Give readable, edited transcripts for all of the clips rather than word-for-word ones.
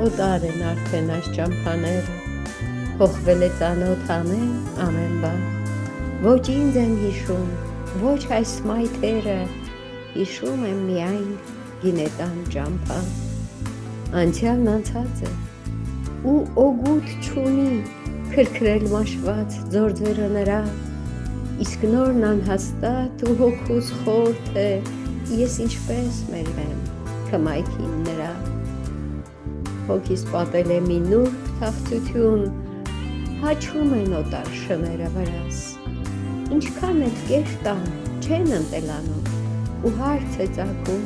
օտար են արդեն այս ճամփաները, փոխվել է ծանոթ ամեն բան, ոչ ինձ եմ հիշում, ոչ այս մայթերը, հիշում եմ միայն գինետան ճամփան, անցյալն անցած է, ու օգուտ չունի քրքրել մաշված ձորձերը նրա, իսկ նորն անհաստատ ու հոգուս խորթ է, ես ինչպես մերվեմ քմայքին նրա, հոգիս պատել է մի նուրբ թախծություն, հաչում են օտար շները վրաս, ինչքան էլ կեր տան չեն ընտելանում, ու հարց է ծագում,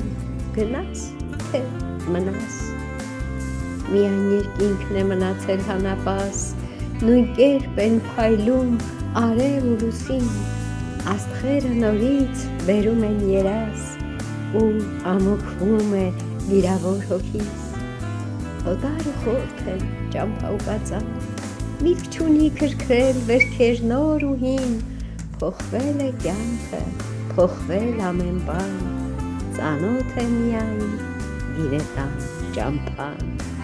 գնաս թե մնաս, միայն երկինքն է մնացել հանապաս, նույն կերպ են փայլում արև ու լուսին, աստղերը նորից բերում են երաս, ու ամոքվում է վիրավոր հոգիս, օտար ու խորթ են ճամփա ու կածան, միտք չունի քրքրել վերքեր նոր ու հին, փոխվել է կյանքը, փոխվել ամեն բան, ծանոթ է միայն գինետան ճամփան։